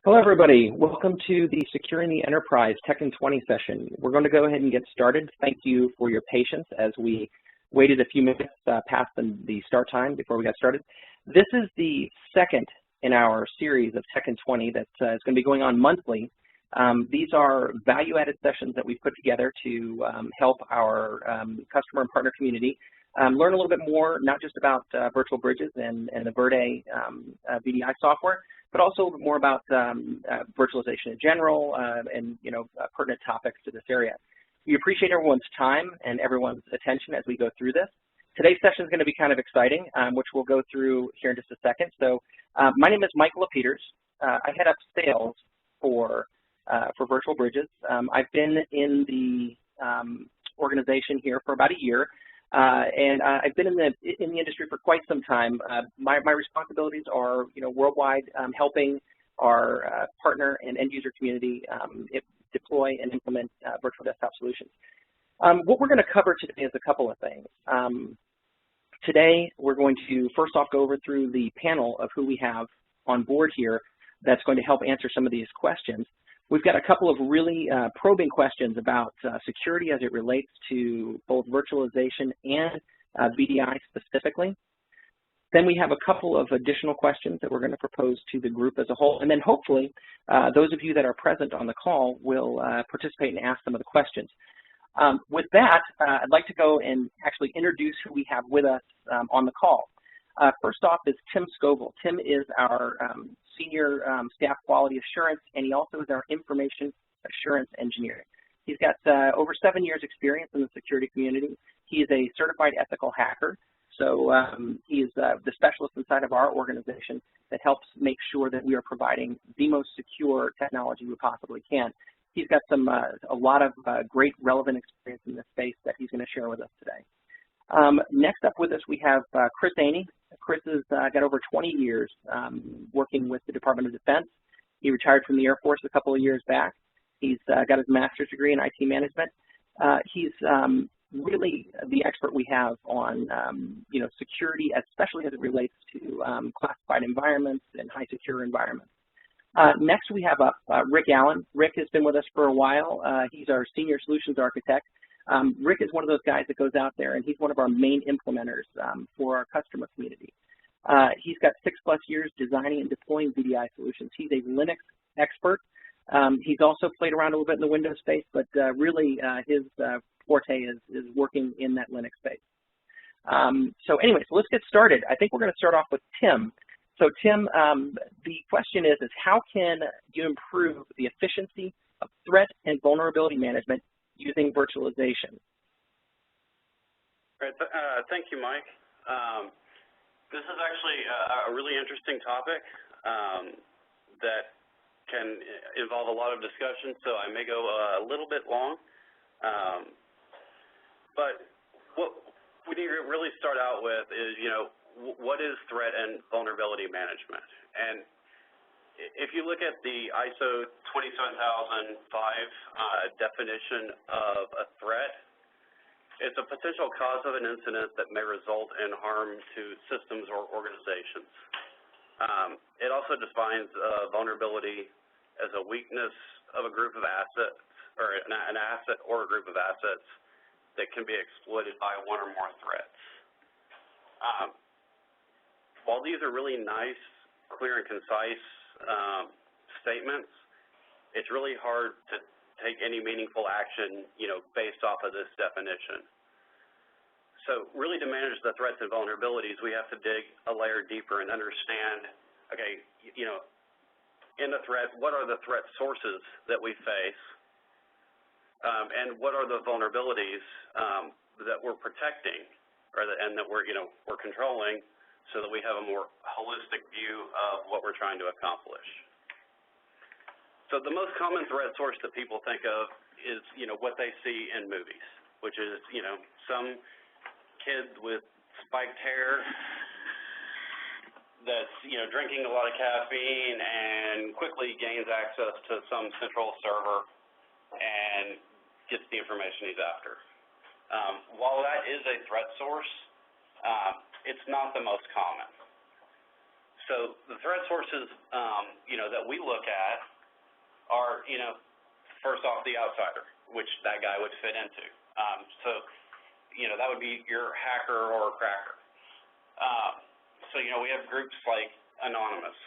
Hello, everybody. Welcome to the Securing the Enterprise Tech-in-20 session. We're going to go ahead and get started. Thank you for your patience as we waited a few minutes past the start time before we got started. This is the second in our series of Tech-in-20 that is going to be going on monthly. These are value-added sessions that we've put together to help our customer and partner community learn a little bit more, not just about virtual bridges and the VirtA VDI software, but also a little bit more about virtualization in general and pertinent topics to this area. We appreciate everyone's time and everyone's attention as we go through this. Today's session is going to be kind of exciting, which we'll go through here in just a second. So my name is Michael Peters. I head up sales for virtual bridges. I've been in the organization here for about a year. And I've been in the industry for quite some time. My responsibilities are, worldwide, helping our partner and end user community deploy and implement virtual desktop solutions. What we're going to cover today is a couple of things. Today, we're going to first off go over through the panel of who we have on board here that's going to help answer some of these questions. We've got a couple of really probing questions about security as it relates to both virtualization and VDI specifically. Then we have a couple of additional questions that we're going to propose to the group as a whole. And then hopefully, those of you that are present on the call will participate and ask some of the questions. With that, I'd like to go and actually introduce who we have with us on the call. First off is Tim Scoville. Tim is our Senior Staff Quality Assurance, and he also is our Information Assurance Engineer. He's got over 7 years experience in the security community. He is a certified ethical hacker, so he is the specialist inside of our organization that helps make sure that we are providing the most secure technology we possibly can. He's got a lot of great relevant experience in this space that he's going to share with us today. Next up with us, we have Chris Aney. Chris has got over 20 years working with the Department of Defense. He retired from the Air Force a couple of years back. He's got his master's degree in IT management. He's really the expert we have on security, especially as it relates to classified environments and high secure environments. Next, we have Rick Allen. Rick has been with us for a while. He's our Senior Solutions Architect. Rick is one of those guys that goes out there, and he's one of our main implementers for our customer community. He's got 6+ years designing and deploying VDI solutions. He's a Linux expert. He's also played around a little bit in the Windows space, but really his forte is working in that Linux space. So anyway, so let's get started. I think we're going to start off with Tim. So Tim, the question is how can you improve the efficiency of threat and vulnerability management using virtualization? Right. Thank you, Mike. This is actually a really interesting topic that can involve a lot of discussion, so I may go a little bit long. But what we need to really start out with is, what is threat and vulnerability management? And if you look at the ISO 27005 definition of a threat, it's a potential cause of an incident that may result in harm to systems or organizations. It also defines vulnerability as a weakness of a group of assets, or an asset or a group of assets that can be exploited by one or more threats. While these are really nice, clear, and concise statements, it's really hard to take any meaningful action, based off of this definition. So really to manage the threats and vulnerabilities, we have to dig a layer deeper and understand, okay, in the threat, what are the threat sources that we face, and what are the vulnerabilities that we're protecting, and that we're controlling, so that we have a more holistic view of what we're trying to accomplish. So the most common threat source that people think of is, what they see in movies, which is, some kid with spiked hair that's, drinking a lot of caffeine and quickly gains access to some central server and gets the information he's after. While that is a threat source, it's not the most common. So the threat sources, that we look at are, first off, the outsider, which that guy would fit into. So that would be your hacker or cracker. So, we have groups like Anonymous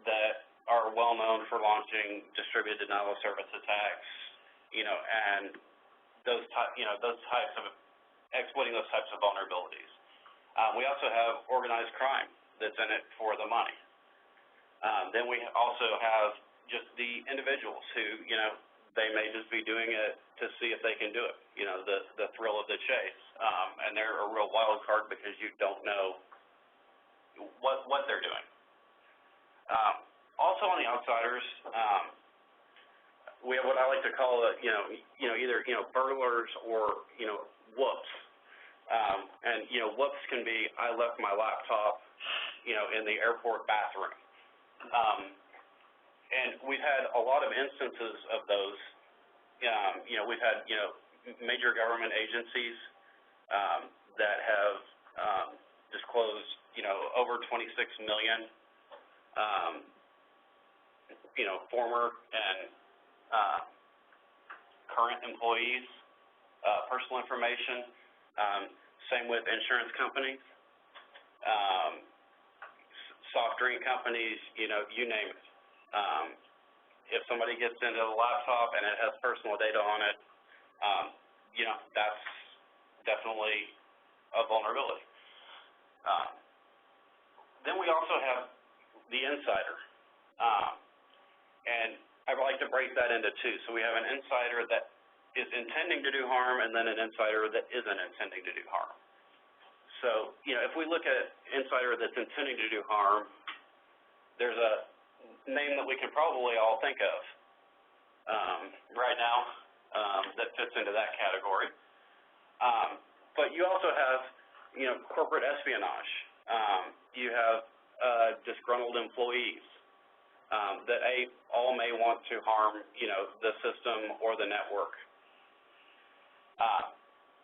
that are well known for launching distributed denial of service attacks, and those types of exploiting those types of vulnerabilities. We also have organized crime that's in it for the money. Then we also have just the individuals who, they may just be doing it to see if they can do it, the thrill of the chase. And they're a real wild card because you don't know what they're doing. Also on the outsiders, we have what I like to call either burglars or whoops. And whoops can be I left my laptop in the airport bathroom. And we've had a lot of instances of those. We've had major government agencies that have disclosed over 26 million former and current employees' personal information. Same with insurance companies, soft drink companies, you name it. If somebody gets into the laptop and it has personal data on it, that's definitely a vulnerability. Then we also have the insider. And I would like to break that into two. So we have an insider that is intending to do harm and then an insider that isn't intending to do harm. So, if we look at insider that's intending to do harm, there's a name that we can probably all think of right now that fits into that category. But you also have, corporate espionage. You have disgruntled employees that all may want to harm, the system or the network.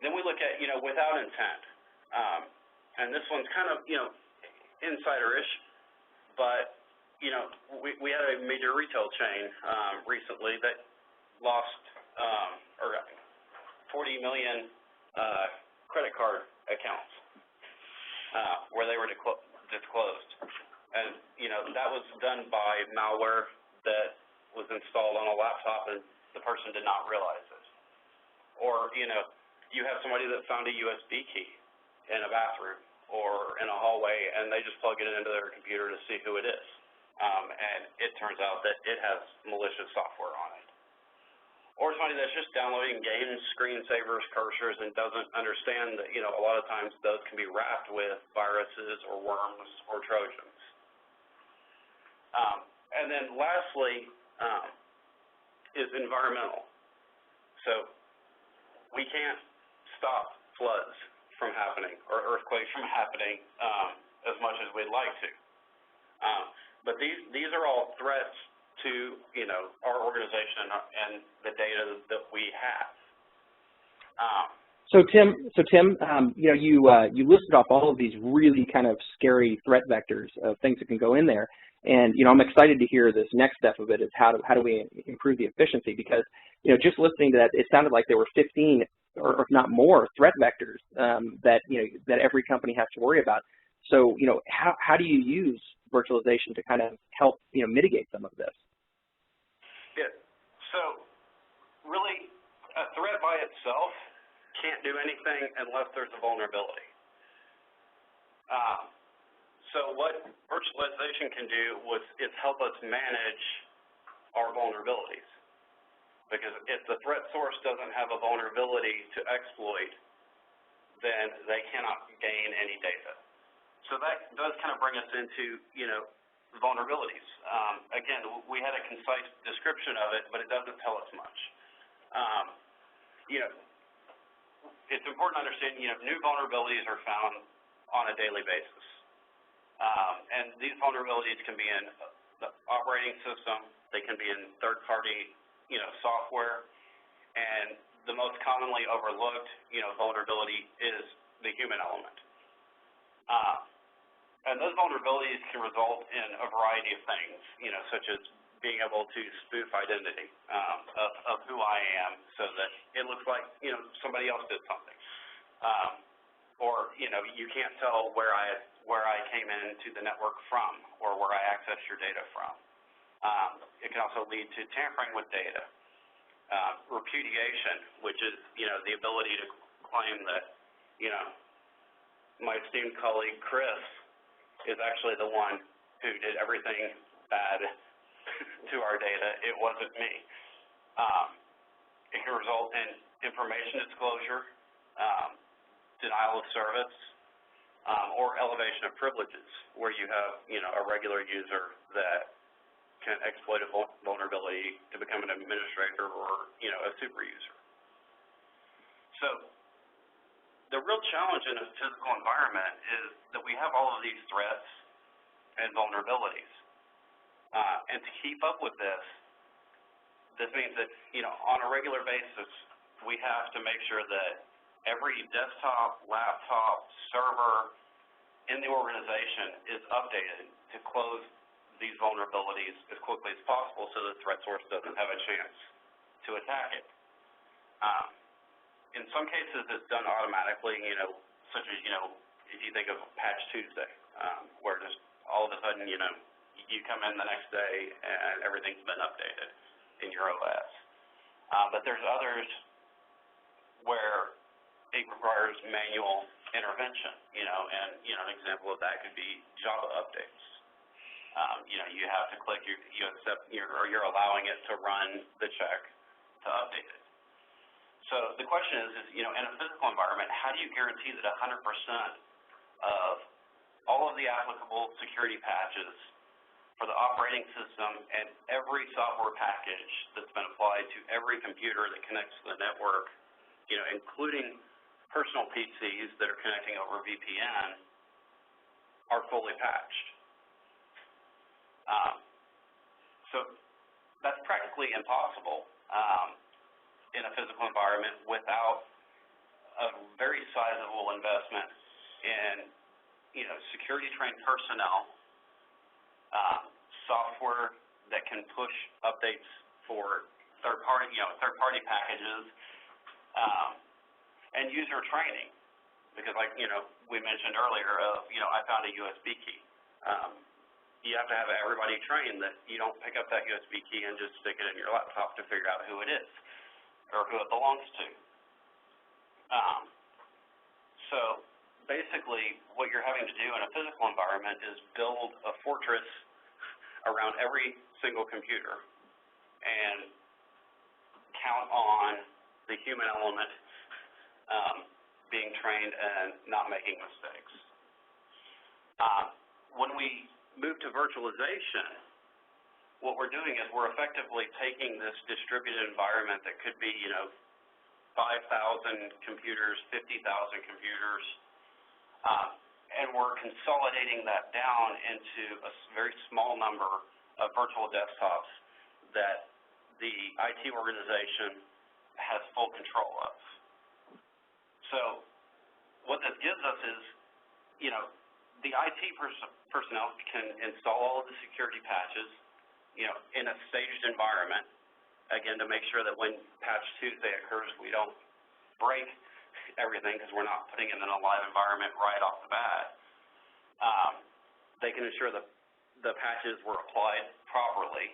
Then we look at, without intent. And this one's kind of, insider-ish, but we had a major retail chain recently that lost 40 million credit card accounts where they were disclosed. And, that was done by malware that was installed on a laptop and the person did not realize it. Or, you have somebody that found a USB key in a bathroom or in a hallway and they just plug it into their computer to see who it is. And it turns out that it has malicious software on it. Or somebody that's just downloading games, screensavers, cursors, and doesn't understand that, a lot of times those can be wrapped with viruses or worms or Trojans. And then lastly is environmental. So we can't stop floods from happening or earthquakes from happening as much as we'd like to. But these are all threats to, our organization and the data that we have. So Tim, you listed off all of these really kind of scary threat vectors of things that can go in there, and I'm excited to hear this next step of it is how do we improve the efficiency, because just listening to that, it sounded like there were 15 or if not more threat vectors that that every company has to worry about. So how do you use virtualization to kind of help mitigate some of this? Yeah. So really, a threat by itself can't do anything unless there's a vulnerability. So what virtualization can do is help us manage our vulnerabilities. Because if the threat source doesn't have a vulnerability to exploit, then they cannot gain any data. So that does kind of bring us into, vulnerabilities. Again, we had a concise description of it, but it doesn't tell us much. It's important to understand, new vulnerabilities are found on a daily basis. And these vulnerabilities can be in the operating system, they can be in third-party, software, and the most commonly overlooked, vulnerability is the human element. And those vulnerabilities can result in a variety of things, such as being able to spoof identity of who I am so that it looks like, somebody else did something. Or, you can't tell where I came into the network from or where I accessed your data from. It can also lead to tampering with data. Repudiation, which is, the ability to claim that, my esteemed colleague Chris is actually the one who did everything bad to our data. It wasn't me. It can result in information disclosure, denial of service, or elevation of privileges, where you have, a regular user that can exploit a vulnerability to become an administrator or, a super user. So the real challenge in a physical environment is that we have all of these threats and vulnerabilities. And to keep up with this means that, on a regular basis, we have to make sure that every desktop, laptop, server in the organization is updated to close these vulnerabilities as quickly as possible so the threat source doesn't have a chance to attack it. In some cases, it's done automatically, such as, if you think of Patch Tuesday, where just all of a sudden, you come in the next day and everything's been updated in your OS. But there's others where it requires manual intervention, and, an example of that could be Java updates. You have to click, you accept, or you're allowing it to run the check to update it. So the question is, in a physical environment, how do you guarantee that 100% of all of the applicable security patches for the operating system and every software package that's been applied to every computer that connects to the network, including personal PCs that are connecting over VPN, are fully patched? So that's practically impossible in a physical environment without a very sizable investment in, security-trained personnel, software that can push updates for third-party packages, and user training. Because, like, we mentioned earlier, I found a USB key. You have to have everybody trained that you don't pick up that USB key and just stick it in your laptop to figure out who it is or who it belongs to. So basically, what you're having to do in a physical environment is build a fortress around every single computer and count on the human element being trained and not making mistakes. When we move to virtualization, what we're doing is we're effectively taking this distributed environment that could be, 5,000 computers, 50,000 computers, and we're consolidating that down into a very small number of virtual desktops that the IT organization has full control of. So what this gives us is, the IT personnel can install all of the security patches, in a staged environment, again, to make sure that when Patch Tuesday occurs, we don't break everything because we're not putting it in a live environment right off the bat. They can ensure that the patches were applied properly,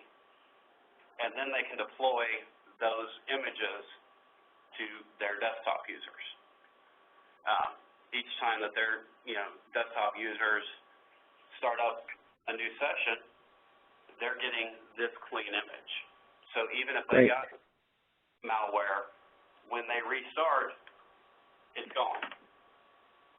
and then they can deploy those images to their desktop users. Each time that their desktop users start up a new session, they're getting this clean image. So even if they got malware, when they restart, it's gone.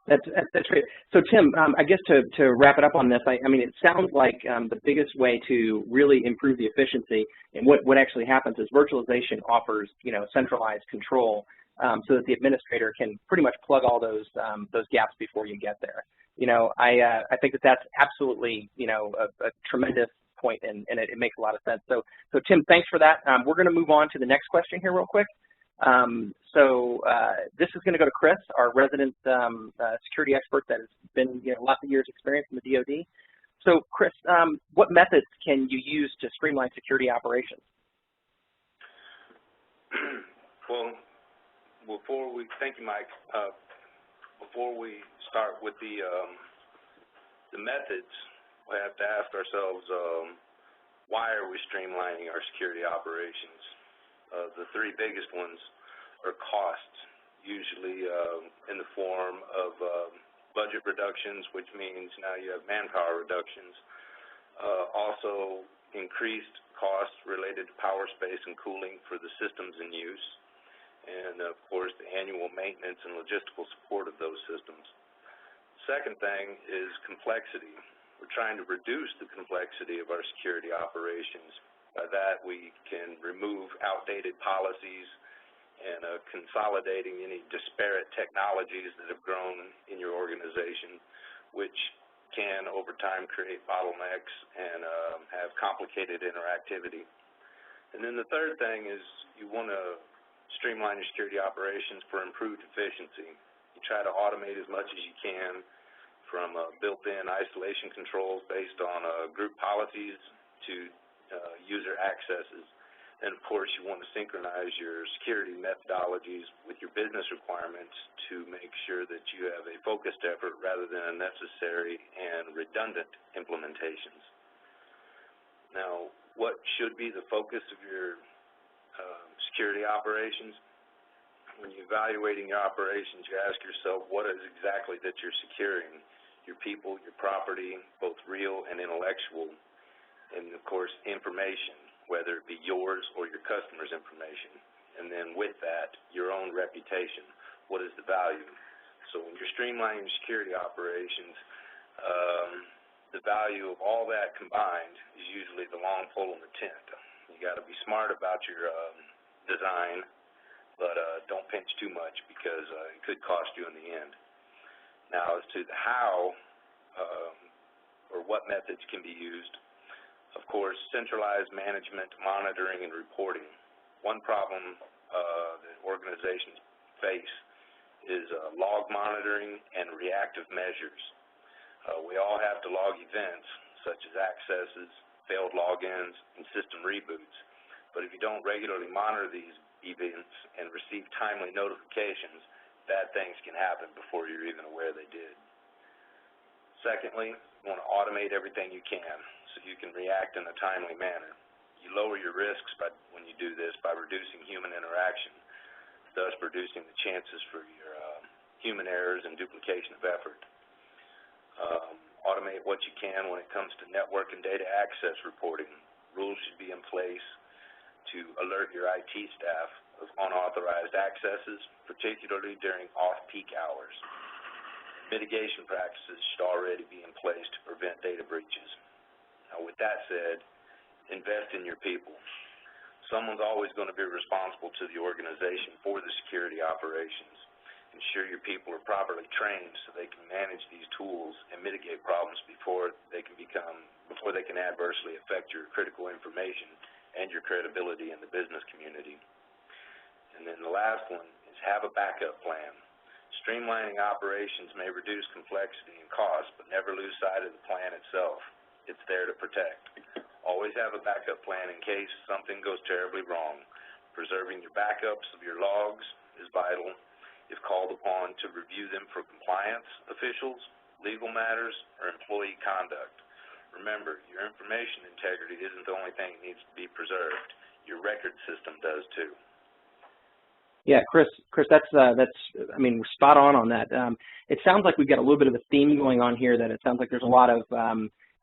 That's great. So Tim, I guess to wrap it up on this, I mean, it sounds like the biggest way to really improve the efficiency and what actually happens is virtualization offers, centralized control so that the administrator can pretty much plug all those gaps before you get there. I think that's absolutely, a tremendous point, and it makes a lot of sense. So Tim, thanks for that. We're going to move on to the next question here real quick. This is going to go to Chris, our resident security expert that has been lots of years experience in the DoD. So Chris, what methods can you use to streamline security operations? Well, thank you, Mike. Before we start with the methods, we have to ask ourselves, why are we streamlining our security operations? The three biggest ones are costs, usually in the form of budget reductions, which means now you have manpower reductions. Also, increased costs related to power, space, and cooling for the systems in use, and of course the annual maintenance and logistical support of those systems. Second thing is complexity. We're trying to reduce the complexity of our security operations. By that, we can remove outdated policies and consolidating any disparate technologies that have grown in your organization, which can, over time, create bottlenecks and have complicated interactivity. And then the third thing is you want to streamline your security operations for improved efficiency. You try to automate as much as you can, from built-in isolation controls based on group policies to user accesses. And of course, you want to synchronize your security methodologies with your business requirements to make sure that you have a focused effort rather than unnecessary and redundant implementations. Now, what should be the focus of your security operations? When you're evaluating your operations, you ask yourself, what is exactly that you're securing? Your people, your property, both real and intellectual, and of course information, whether it be yours or your customer's information. And then with that, your own reputation. What is the value? So when you're streamlining security operations, the value of all that combined is usually the long pole in the tent. You got to be smart about your design, but don't pinch too much because it could cost you in the end. Now, as to the how or what methods can be used, of course, centralized management, monitoring, and reporting. One problem that organizations face is log monitoring and reactive measures. We all have to log events such as accesses, failed logins, and system reboots. But if you don't regularly monitor these events and receive timely notifications, bad things can happen before you're even aware they did. Secondly, you want to automate everything you can so you can react in a timely manner. You lower your risks when you do this by reducing human interaction, thus reducing the chances for your human errors and duplication of effort. Automate what you can when it comes to network and data access reporting. Rules should be in place to alert your IT staff of unauthorized accesses, particularly during off-peak hours. Mitigation practices should already be in place to prevent data breaches. Now, with that said, invest in your people. Someone's always going to be responsible to the organization for the security operations. Ensure your people are properly trained so they can manage these tools and mitigate problems before they can adversely affect your critical information and your credibility in the business community. And then the last one is have a backup plan. Streamlining operations may reduce complexity and cost, but never lose sight of the plan itself. It's there to protect. Always have a backup plan in case something goes terribly wrong. Preserving your backups of your logs is vital. If called upon to review them for compliance, officials, legal matters, or employee conduct. Remember, your information integrity isn't the only thing that needs to be preserved. Your record system does too. Yeah, Chris, that's I mean, we're spot on that. It sounds like we've got a little bit of a theme going on here. That it sounds like there's a lot of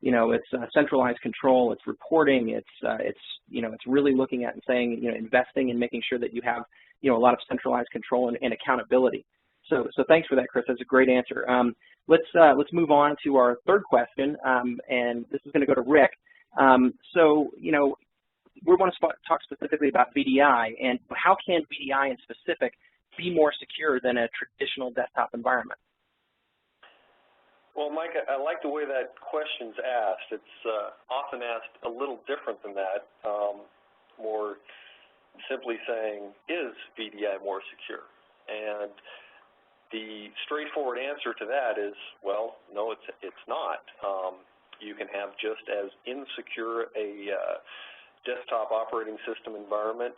it's centralized control, it's reporting, it's really looking at and saying, investing and making sure that you have a lot of centralized control and accountability. So thanks for that, Chris. That's a great answer. Let's move on to our third question, and this is going to go to Rick. We want to talk specifically about VDI, and how can VDI in specific be more secure than a traditional desktop environment? Well, Mike, I like the way that question's asked. It's often asked a little different than that, more simply saying, is VDI more secure? And the straightforward answer to that is, well, no, it's not. You can have just as insecure a desktop operating system environment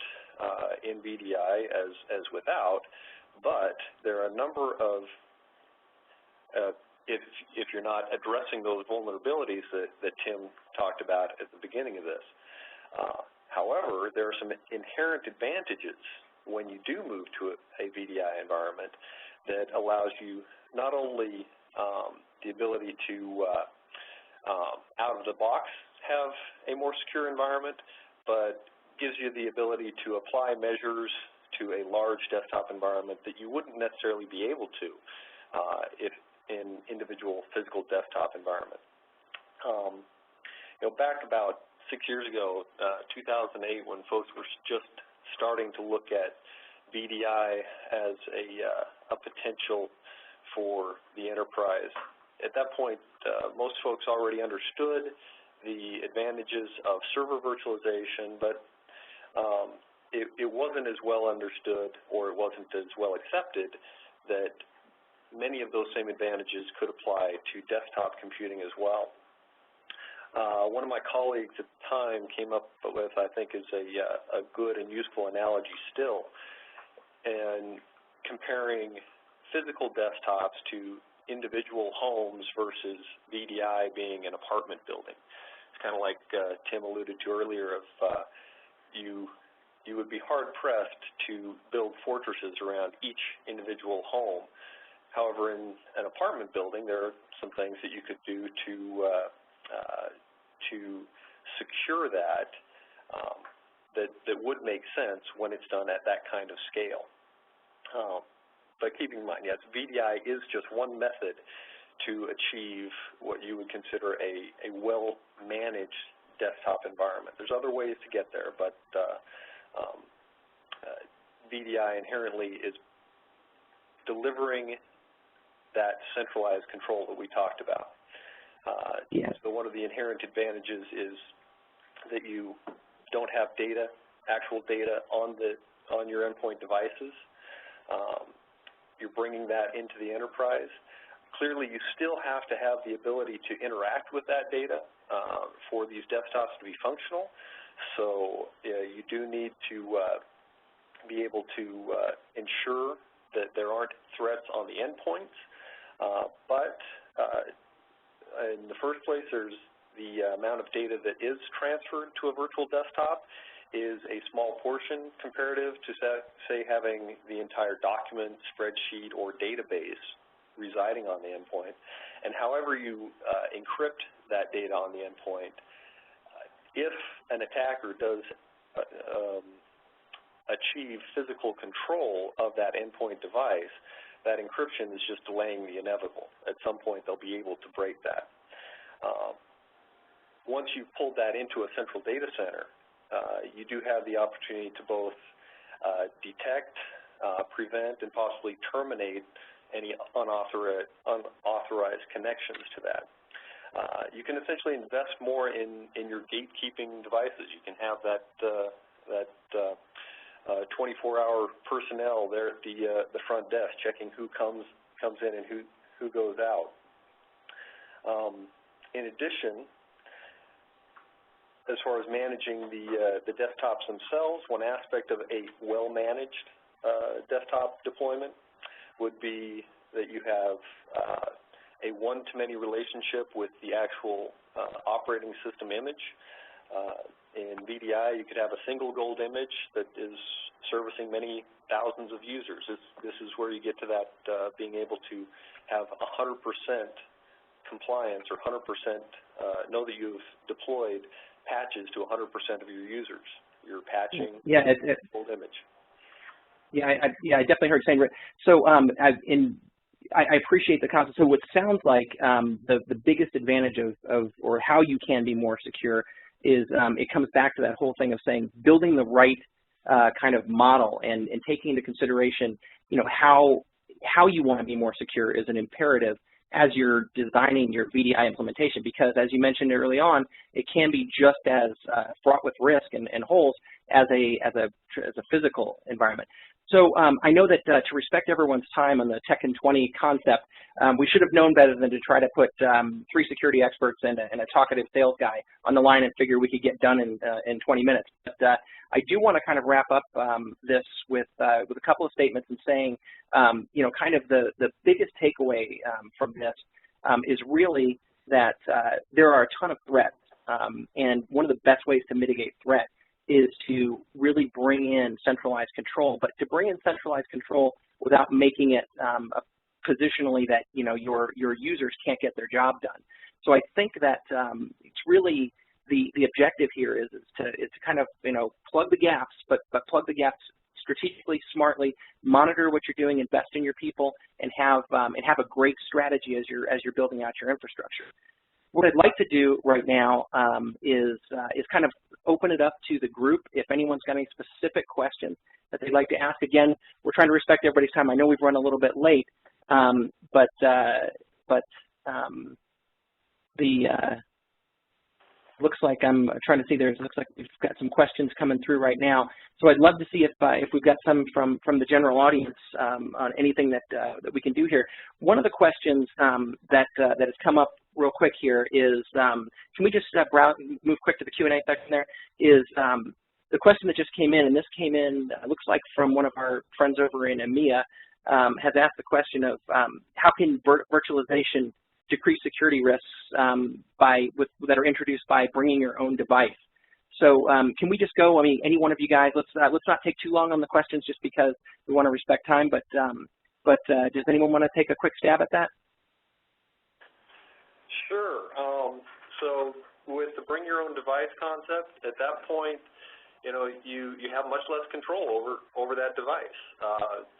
in VDI as without, but there are a number of, if you're not addressing those vulnerabilities that Tim talked about at the beginning of this. However, there are some inherent advantages when you do move to a VDI environment that allows you not only the ability to, out of the box, have a more secure environment, but gives you the ability to apply measures to a large desktop environment that you wouldn't necessarily be able to if in individual physical desktop environment. Back about 6 years ago, 2008, when folks were just starting to look at VDI as a potential for the enterprise, at that point, most folks already understood the advantages of server virtualization, but it wasn't as well understood, or it wasn't as well accepted, that many of those same advantages could apply to desktop computing as well. One of my colleagues at the time came up with, I think, is a good and useful analogy still, and comparing physical desktops to individual homes versus VDI being an apartment building. It's kind of like Tim alluded to earlier of you would be hard-pressed to build fortresses around each individual home. However, in an apartment building, there are some things that you could do to secure that that would make sense when it's done at that kind of scale. But keeping in mind, yes, VDI is just one method to achieve what you would consider a well-managed desktop environment. There's other ways to get there, but VDI inherently is delivering that centralized control that we talked about. Yes. So one of the inherent advantages is that you don't have data, actual data on your endpoint devices. You're bringing that into the enterprise. Clearly, you still have to have the ability to interact with that data for these desktops to be functional. So you do need to be able to ensure that there aren't threats on the endpoints. But in the first place, there's the amount of data that is transferred to a virtual desktop is a small portion comparative to, say, having the entire document, spreadsheet, or database residing on the endpoint. And however you encrypt that data on the endpoint, if an attacker does achieve physical control of that endpoint device, that encryption is just delaying the inevitable. At some point, they'll be able to break that. Once you've pulled that into a central data center, you do have the opportunity to both detect, prevent, and possibly terminate any unauthorized connections to that. You can essentially invest more in your gatekeeping devices. You can have that 24-hour personnel there at the front desk checking who comes in and who goes out. In addition, as far as managing the desktops themselves, one aspect of a well-managed desktop deployment would be that you have a one-to-many relationship with the actual operating system image. In VDI, you could have a single gold image that is servicing many thousands of users. This is where you get to that being able to have 100% compliance or 100% know that you've deployed patches to 100% of your users. You're patching gold image. Yeah, I definitely heard you saying. So I appreciate the concept. So what sounds like the biggest advantage of or how you can be more secure is it comes back to that whole thing of saying building the right kind of model and taking into consideration, how you want to be more secure is an imperative as you're designing your VDI implementation, because as you mentioned early on, it can be just as fraught with risk and holes as a physical environment. So I know that to respect everyone's time on the Tech-in-20 concept, we should have known better than to try to put 3 security experts and a talkative sales guy on the line and figure we could get done in 20 minutes. But I do want to kind of wrap up this with a couple of statements and saying, you know, kind of the biggest takeaway from this is really that there are a ton of threats, and one of the best ways to mitigate threat is to really bring in centralized control, but to bring in centralized control without making it positionally that, you know, your users can't get their job done. So I think that it's really the objective here is to kind of, you know, plug the gaps, but plug the gaps strategically, smartly, monitor what you're doing, invest in your people, and have a great strategy as you're building out your infrastructure. What I'd like to do right now is kind of open it up to the group if anyone's got any specific questions that they'd like to ask. Again, we're trying to respect everybody's time. I know we've run a little bit late, looks like I'm trying to see. Looks like we've got some questions coming through right now. So I'd love to see if we've got some from the general audience on anything that we can do here. One of the questions that has come up real quick here is, can we just move quick to the Q&A section there, is the question that just came in, and this came in, looks like from one of our friends over in EMEA, has asked the question of how can virtualization decrease security risks that are introduced by bringing your own device. So can we just go, I mean, any one of you guys, let's not take too long on the questions just because we want to respect time, but does anyone want to take a quick stab at that? Sure. So with the bring your own device concept, at that point, you know, you have much less control over that device.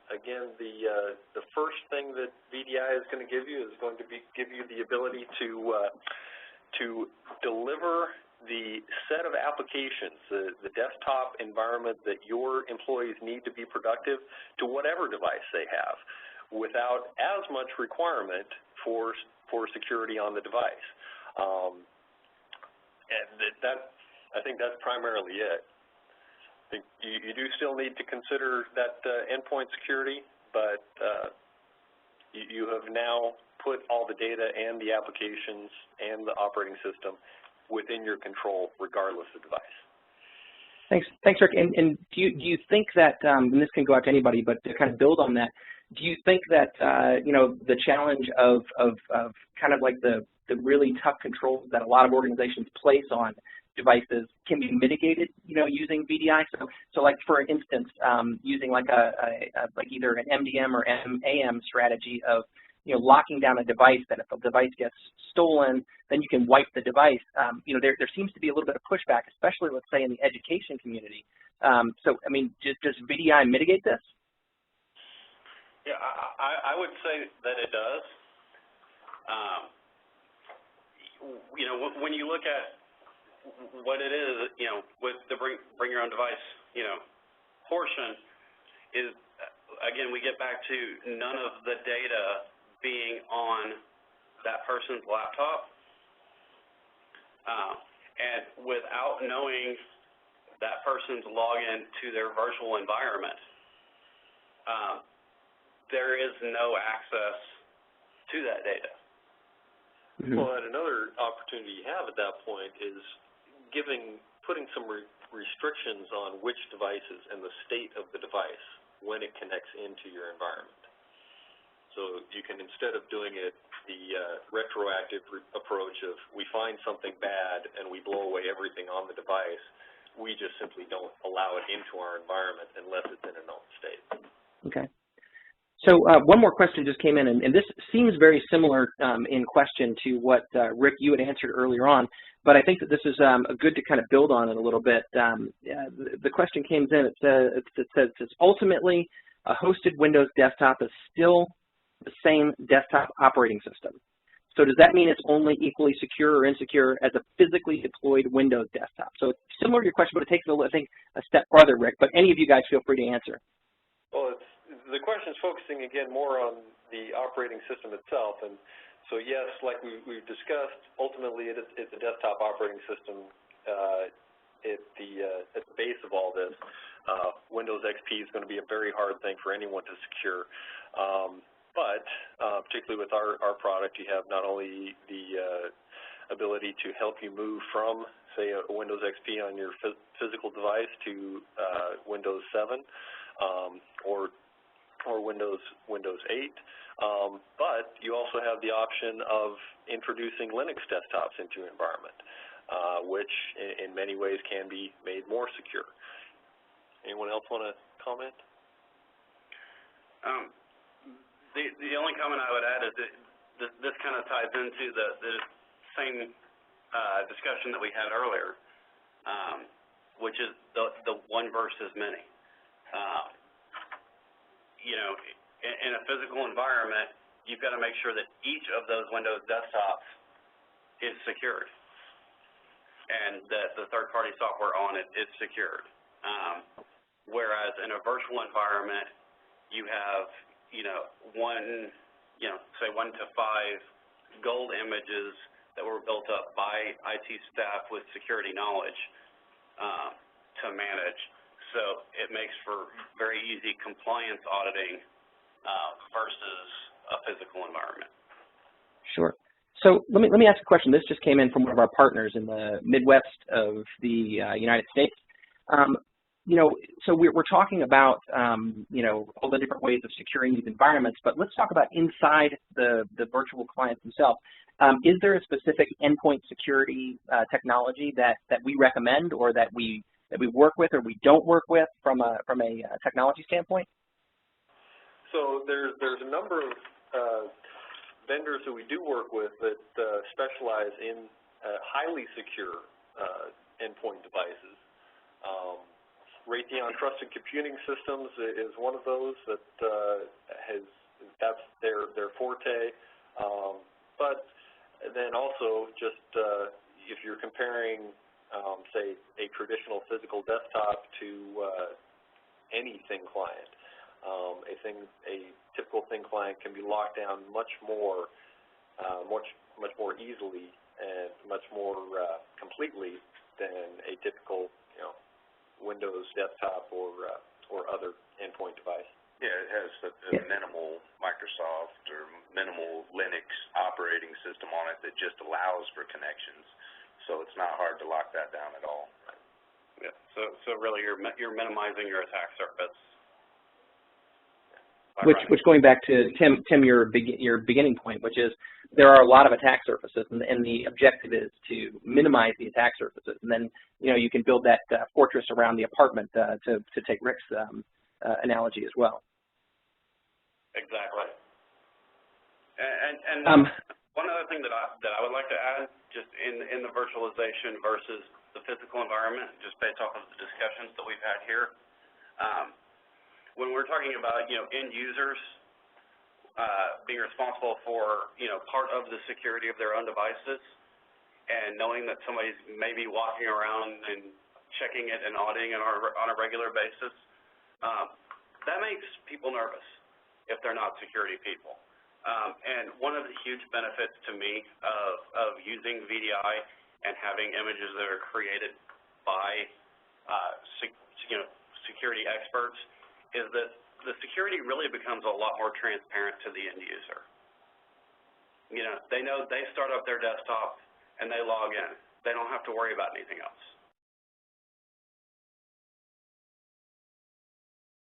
Again, the first thing that VDI is going to give you is going to give you the ability to deliver the set of applications, the desktop environment that your employees need to be productive to whatever device they have, without as much requirement for security on the device. And I think that's primarily it. I think you do still need to consider that endpoint security, but you have now put all the data and the applications and the operating system within your control, regardless of device. Thanks, Rick. And do you think that, and this can go out to anybody, but to kind of build on that, do you think that you know, the challenge of kind of like the really tough controls that a lot of organizations place on devices can be mitigated, you know, using VDI? So like for instance, using like like either an MDM or MAM strategy of, you know, locking down a device that if a device gets stolen, then you can wipe the device. You know, there seems to be a little bit of pushback, especially let's say in the education community. So I mean, does VDI mitigate this? Yeah, I would say that it does. You know, when you look at what it is, you know, with the bring your own device, you know, portion is, again, we get back to none of the data being on that person's laptop, and without knowing that person's login to their virtual environment, there is no access to that data. Mm-hmm. Well, and another opportunity you have at that point is putting some restrictions on which devices and the state of the device when it connects into your environment. So you can, instead of doing it the retroactive approach of we find something bad and we blow away everything on the device, we just simply don't allow it into our environment unless it's in a known state. Okay. So one more question just came in, and this seems very similar in question to what, Rick, you had answered earlier on, but I think that this is good to kind of build on it a little bit. The question came in, it says, ultimately, a hosted Windows desktop is still the same desktop operating system. So does that mean it's only equally secure or insecure as a physically deployed Windows desktop? So it's similar to your question, but it takes, I think, a step farther, Rick, but any of you guys feel free to answer. Well, the question is focusing again more on the operating system itself, and So yes, like we've discussed, ultimately it's a desktop operating system at the base of all this. Windows XP is going to be a very hard thing for anyone to secure. But particularly with our product, you have not only the ability to help you move from, say, a Windows XP on your physical device to Windows 7 or Windows 8, but you also have the option of introducing Linux desktops into your environment, which in many ways can be made more secure. Anyone else want to comment? The only comment I would add is that this kind of ties into the same discussion that we had earlier, which is the one versus many. You know, in a physical environment, you've got to make sure that each of those Windows desktops is secured, and that the third-party software on it is secured. Whereas in a virtual environment, you have, say 1 to 5 gold images that were built up by IT staff with security knowledge to manage. So it makes for very easy compliance auditing versus a physical environment. Sure. So let me ask a question. This just came in from one of our partners in the Midwest of the United States. So we're talking about, all the different ways of securing these environments, but let's talk about inside the virtual clients themselves. Is there a specific endpoint security technology that we recommend, or that we work with, or we don't work with from a technology standpoint? So there's a number of vendors that we do work with that specialize in highly secure endpoint devices. Raytheon Trusted Computing Systems is one of those that that's their forte. But then also just if you're comparing, say, a traditional physical desktop to any thin client, a typical thin client can be locked down much more easily and much more completely than a typical Windows desktop or other endpoint device. Yeah, it has a minimal Microsoft or minimal Linux operating system on it that just allows for connections, so it's not hard to lock that down at all. Yeah. So really, you're minimizing your attack surface. Which going back to Tim, your beginning point, which is there are a lot of attack surfaces, and the objective is to minimize the attack surfaces, and then you can build that fortress around the apartment to take Rick's analogy as well. Exactly. And one other thing that I would like to add, just in the virtualization versus the physical environment, just based off of the discussions that we've had here. When we're talking about, end users being responsible for, part of the security of their own devices, and knowing that somebody's maybe walking around and checking it and auditing it on a regular basis, that makes people nervous if they're not security people. And one of the huge benefits to me of using VDI and having images that are created by, security experts is that the security really becomes a lot more transparent to the end user. They know they start up their desktop and they log in. They don't have to worry about anything else.